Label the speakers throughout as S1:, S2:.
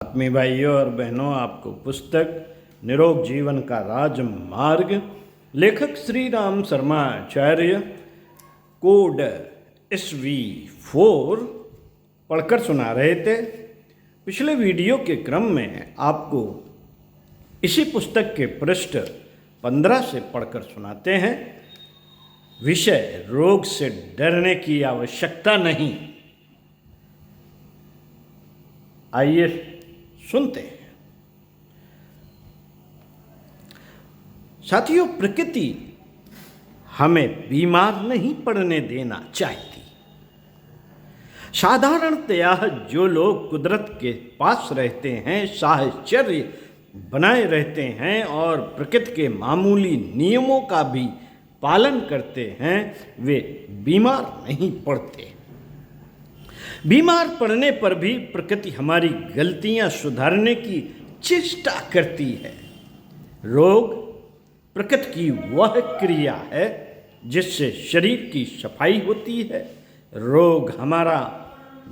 S1: आत्मीय भाइयों और बहनों, आपको पुस्तक निरोग जीवन का राजमार्ग लेखक श्री राम शर्मा आचार्य कोड SV4 पढ़कर सुना रहे थे। पिछले वीडियो के क्रम में आपको इसी पुस्तक के पृष्ठ 15 से पढ़कर सुनाते हैं। विषय रोग से डरने की आवश्यकता नहीं। आइए सुनते हैं। साथियों, प्रकृति हमें बीमार नहीं पड़ने देना चाहती। साधारणतया जो लोग कुदरत के पास रहते हैं, साहचर्य बनाए रहते हैं और प्रकृति के मामूली नियमों का भी पालन करते हैं, वे बीमार नहीं पड़ते। बीमार पड़ने पर भी प्रकृति हमारी गलतियां सुधारने की चेष्टा करती है। रोग प्रकृति की वह क्रिया है जिससे शरीर की सफाई होती है। रोग हमारा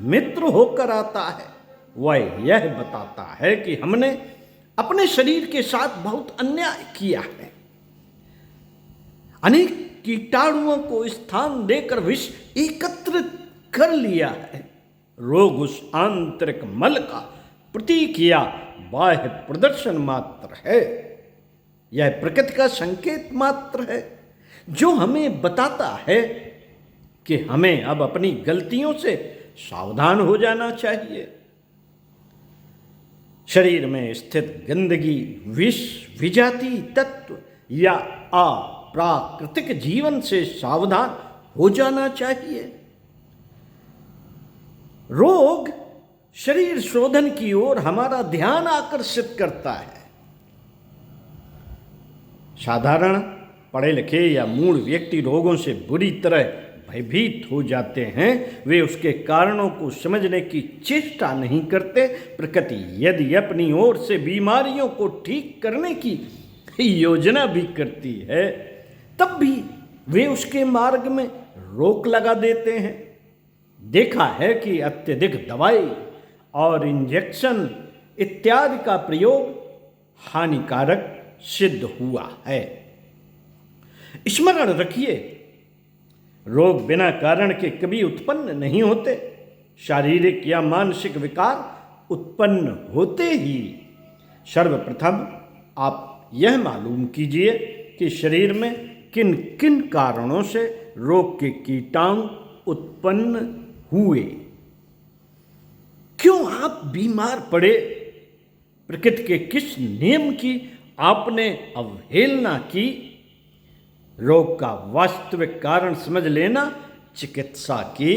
S1: मित्र होकर आता है। वह यह बताता है कि हमने अपने शरीर के साथ बहुत अन्याय किया है। अनेक कीटाणुओं को स्थान देकर विष एकत्रित कर लिया है। रोग उस आंतरिक मल का प्रतीक या बाह्य प्रदर्शन मात्र है। यह प्रकृति का संकेत मात्र है जो हमें बताता है कि हमें अब अपनी गलतियों से सावधान हो जाना चाहिए। शरीर में स्थित गंदगी, विष, विजातीय तत्व या अप्राकृतिक जीवन से सावधान हो जाना चाहिए। रोग शरीर शोधन की ओर हमारा ध्यान आकर्षित करता है। साधारण पढ़े लिखे या मूढ़ व्यक्ति रोगों से बुरी तरह भयभीत हो जाते हैं। वे उसके कारणों को समझने की चेष्टा नहीं करते। प्रकृति यदि अपनी ओर से बीमारियों को ठीक करने की योजना भी करती है, तब भी वे उसके मार्ग में रोक लगा देते हैं। देखा है कि अत्यधिक दवाई और इंजेक्शन इत्यादि का प्रयोग हानिकारक सिद्ध हुआ है। स्मरण रखिए, रोग बिना कारण के कभी उत्पन्न नहीं होते। शारीरिक या मानसिक विकार उत्पन्न होते ही सर्वप्रथम आप यह मालूम कीजिए कि शरीर में किन किन कारणों से रोग के कीटाणु उत्पन्न हुए। क्यों आप बीमार पड़े? प्रकृति के किस नियम की आपने अवहेलना की? रोग का वास्तविक कारण समझ लेना चिकित्सा की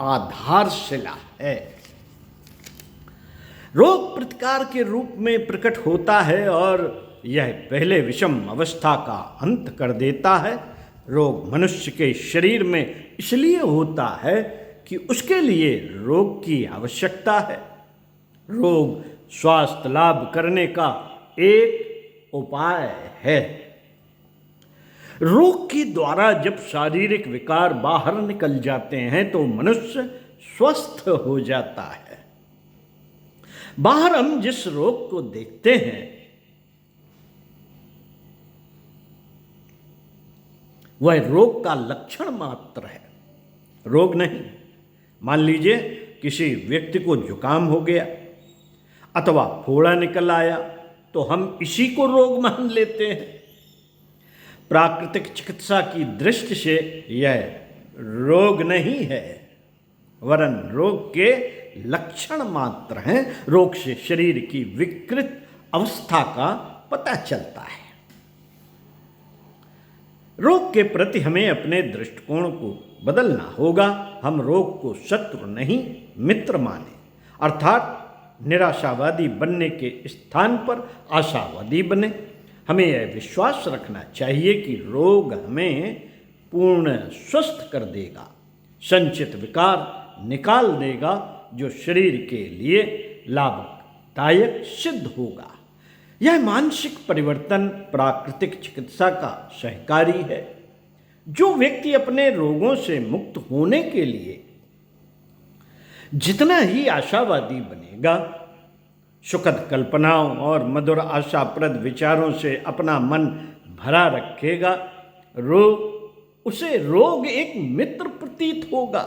S1: आधारशिला है। रोग प्रतिकार के रूप में प्रकट होता है और यह पहले विषम अवस्था का अंत कर देता है। रोग मनुष्य के शरीर में इसलिए होता है कि उसके लिए रोग की आवश्यकता है। रोग स्वास्थ्य लाभ करने का एक उपाय है। रोग के द्वारा जब शारीरिक विकार बाहर निकल जाते हैं तो मनुष्य स्वस्थ हो जाता है। बाहर हम जिस रोग को देखते हैं वह रोग का लक्षण मात्र है, रोग नहीं। मान लीजिए किसी व्यक्ति को जुकाम हो गया अथवा फोड़ा निकल आया तो हम इसी को रोग मान लेते हैं। प्राकृतिक चिकित्सा की दृष्टि से यह रोग नहीं है, वरन रोग के लक्षण मात्र हैं। रोग से शरीर की विकृत अवस्था का पता चलता है। रोग के प्रति हमें अपने दृष्टिकोण को बदलना होगा। हम रोग को शत्रु नहीं मित्र माने, अर्थात निराशावादी बनने के स्थान पर आशावादी बने। हमें यह विश्वास रखना चाहिए कि रोग हमें पूर्ण स्वस्थ कर देगा, संचित विकार निकाल देगा जो शरीर के लिए लाभदायक सिद्ध होगा। यह मानसिक परिवर्तन प्राकृतिक चिकित्सा का सहकारी है। जो व्यक्ति अपने रोगों से मुक्त होने के लिए जितना ही आशावादी बनेगा, सुखद कल्पनाओं और मधुर आशाप्रद विचारों से अपना मन भरा रखेगा, उसे रोग एक मित्र प्रतीत होगा।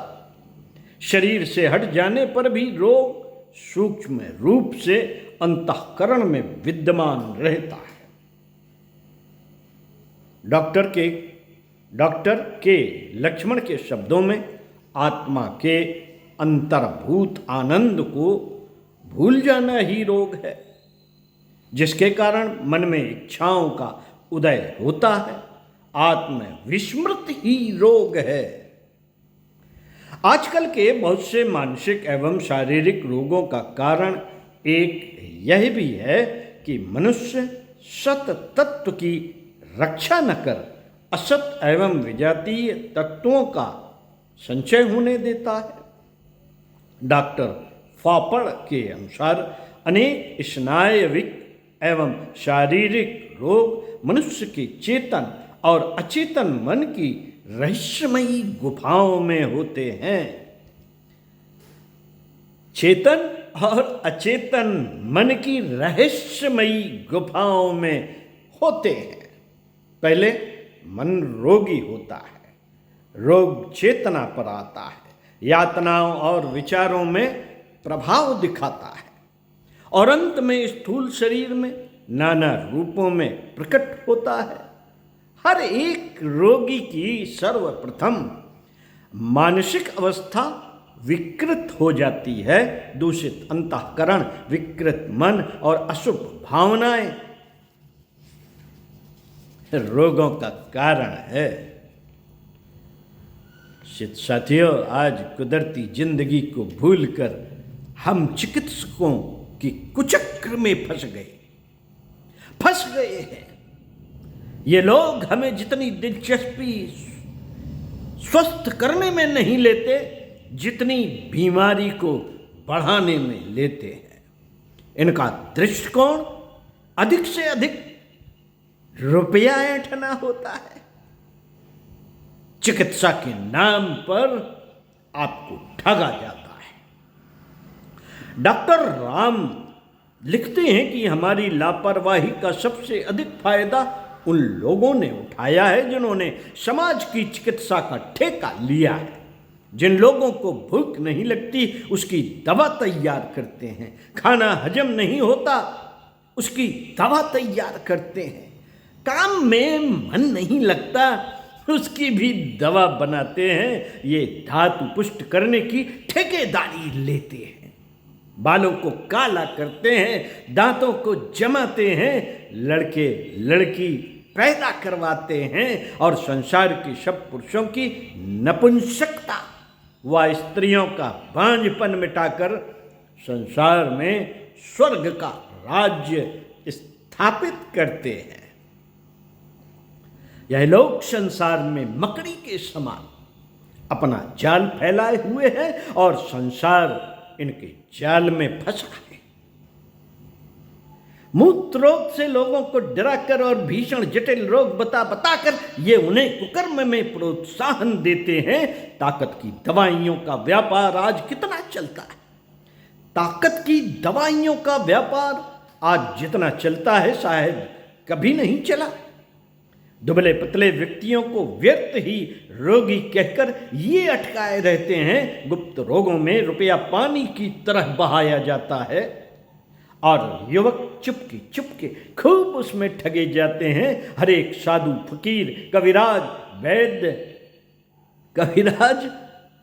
S1: शरीर से हट जाने पर भी रोग सूक्ष्म रूप से अंतःकरण में विद्यमान रहता है। डॉक्टर के लक्ष्मण के शब्दों में आत्मा के अंतर्भूत आनंद को भूल जाना ही रोग है, जिसके कारण मन में इच्छाओं का उदय होता है। आत्म विस्मृत ही रोग है। आजकल के बहुत से मानसिक एवं शारीरिक रोगों का कारण एक यह भी है कि मनुष्य सत तत्व की रक्षा न कर असत एवं विजातीय तत्वों का संचय होने देता है। डॉक्टर फापड़ के अनुसार अनेक स्नायविक एवं शारीरिक रोग मनुष्य के चेतन और अचेतन मन की रहस्यमयी गुफाओं में होते हैं। चेतन और अचेतन मन की रहस्यमयी गुफाओं में होते हैं। पहले मन रोगी होता है, रोग चेतना पर आता है, यातनाओं और विचारों में प्रभाव दिखाता है और अंत में स्थूल शरीर में नाना रूपों में प्रकट होता है। हर एक रोगी की सर्वप्रथम मानसिक अवस्था विकृत हो जाती है। दूषित अंतःकरण, विकृत मन और अशुभ भावनाएं रोगों का कारण है। साथियों, आज कुदरती जिंदगी को भूलकर हम चिकित्सकों की कुचक्र में फंस गए हैं। ये लोग हमें जितनी दिलचस्पी स्वस्थ करने में नहीं लेते, जितनी बीमारी को बढ़ाने में लेते हैं। इनका दृष्टिकोण अधिक से अधिक रुपया ऐंठना होता है। चिकित्सा के नाम पर आपको ठगा जाता है। डॉक्टर राम लिखते हैं कि हमारी लापरवाही का सबसे अधिक फायदा उन लोगों ने उठाया है जिन्होंने समाज की चिकित्सा का ठेका लिया है। जिन लोगों को भूख नहीं लगती उसकी दवा तैयार करते हैं, खाना हजम नहीं होता उसकी दवा तैयार करते हैं, काम में मन नहीं लगता उसकी भी दवा बनाते हैं। ये धातु पुष्ट करने की ठेकेदारी लेते हैं, बालों को काला करते हैं, दांतों को जमाते हैं, लड़के लड़की पैदा करवाते हैं और संसार के सब पुरुषों की नपुंसकता व स्त्रियों का बांझपन मिटाकर संसार में स्वर्ग का राज्य स्थापित करते हैं। यह लोग संसार में मकड़ी के समान अपना जाल फैलाए हुए हैं और संसार इनके जाल में फंसा है। मूत्र रोग से लोगों को डराकर और भीषण जटिल रोग बताकर ये उन्हें कुकर्म में प्रोत्साहन देते हैं। ताकत की दवाइयों का व्यापार आज कितना चलता है। ताकत की दवाइयों का व्यापार आज जितना चलता है शायद कभी नहीं चला। दुबले पतले व्यक्तियों को व्यर्थ ही रोगी कहकर ये अटकाए रहते हैं। गुप्त रोगों में रुपया पानी की तरह बहाया जाता है और युवक चुपके खूब उसमें ठगे जाते हैं। हर एक साधु, फकीर, कविराज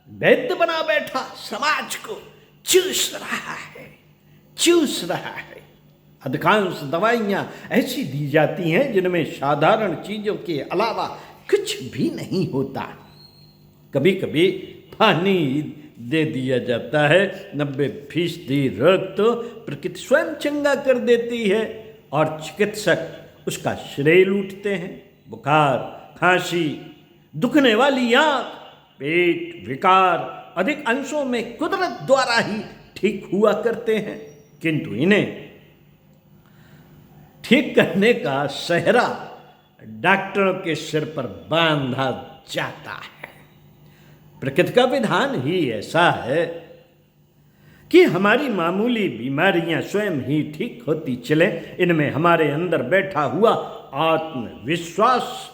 S1: वैद्य बना बैठा समाज को चूस रहा है। अधिकांश दवाइयाँ ऐसी दी जाती हैं जिनमें साधारण चीज़ों के अलावा कुछ भी नहीं होता। कभी कभी पानी दे दिया जाता है। 90% रोग तो प्रकृति स्वयं चंगा कर देती है और चिकित्सक उसका श्रेय लूटते हैं। बुखार, खांसी, दुखने वाली आंख, पेट विकार अधिक अंशों में कुदरत द्वारा ही ठीक हुआ करते हैं, किंतु इन्हें ठीक करने का सेहरा डॉक्टरों के सिर पर बांधा जाता है। प्रकृति का विधान ही ऐसा है। कि हमारी मामूली बीमारियां स्वयं ही ठीक होती चलें, इनमें हमारे अंदर बैठा हुआ आत्मविश्वास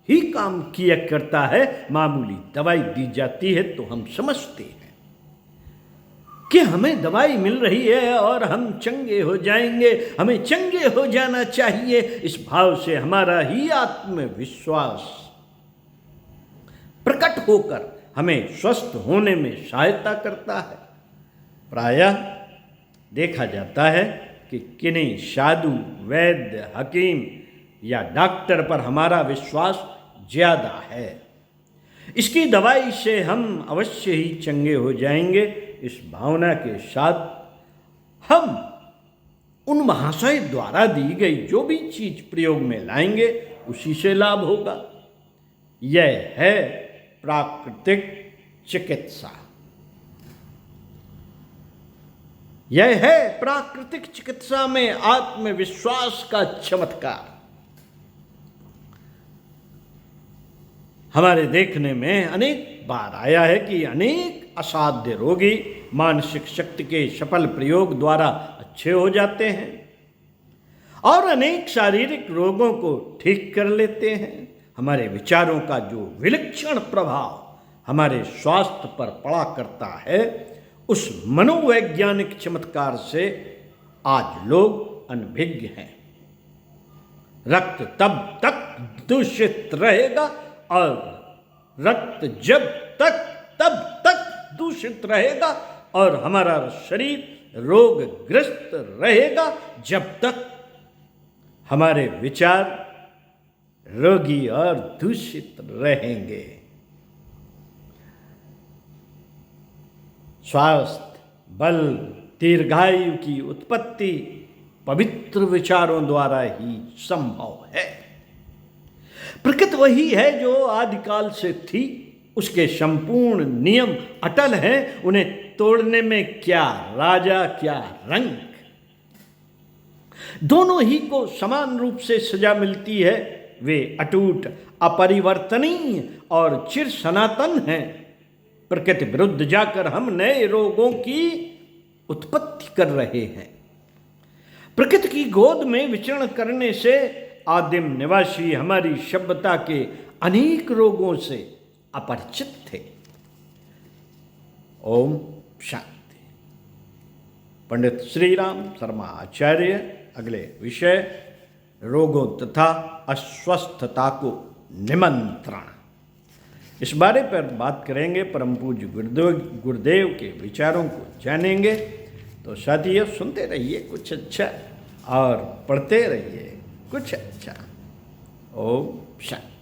S1: ही काम किया करता है। मामूली दवाई दी जाती है तो हम समझते हैं कि हमें दवाई मिल रही है और हम चंगे हो जाएंगे, हमें चंगे हो जाना चाहिए। इस भाव से हमारा ही आत्मविश्वास प्रकट होकर हमें स्वस्थ होने में सहायता करता है। प्रायः देखा जाता है कि किन्हीं साधु, वैद्य, हकीम या डॉक्टर पर हमारा विश्वास ज्यादा है। इसकी दवाई से हम अवश्य ही चंगे हो जाएंगे। इस भावना के साथ हम उन महाशय द्वारा दी गई जो भी चीज प्रयोग में लाएंगे उसी से लाभ होगा। यह है प्राकृतिक चिकित्सा। यह है प्राकृतिक चिकित्सा में आत्मविश्वास का चमत्कार। हमारे देखने में अनेक बार आया है कि अनेक असाध्य रोगी मानसिक शक्ति के सफल प्रयोग द्वारा अच्छे हो जाते हैं और अनेक शारीरिक रोगों को ठीक कर लेते हैं। हमारे विचारों का जो विलक्षण प्रभाव हमारे स्वास्थ्य पर पड़ा करता है, उस मनोवैज्ञानिक चमत्कार से आज लोग अनभिज्ञ हैं। रक्त तब तक दूषित रहेगा और रक्त जब तक तब तक दूषित रहेगा और हमारा शरीर रोगग्रस्त रहेगा जब तक हमारे विचार रोगी और दूषित रहेंगे। स्वास्थ्य, बल, दीर्घायु की उत्पत्ति पवित्र विचारों द्वारा ही संभव है। प्रकृति वही है जो आदिकाल से थी, उसके संपूर्ण नियम अटल हैं, उन्हें तोड़ने में क्या राजा क्या रंग। दोनों ही को समान रूप से सजा मिलती है। वे अटूट, अपरिवर्तनीय और चिर सनातन हैं। प्रकृति विरुद्ध जाकर हम नए रोगों की उत्पत्ति कर रहे हैं। प्रकृति की गोद में विचरण करने से आदिम निवासी हमारी सभ्यता के अनेक रोगों से अपरिचित थे। ओम शांति। पंडित श्री राम शर्मा आचार्य। अगले विषय रोगों तथा अस्वस्थता को निमंत्रण, इस बारे पर बात करेंगे। परम पूज्य गुरुदेव के विचारों को जानेंगे। तो साथियों सुनते रहिए कुछ अच्छा और पढ़ते रहिए कुछ अच्छा। ओम शांति।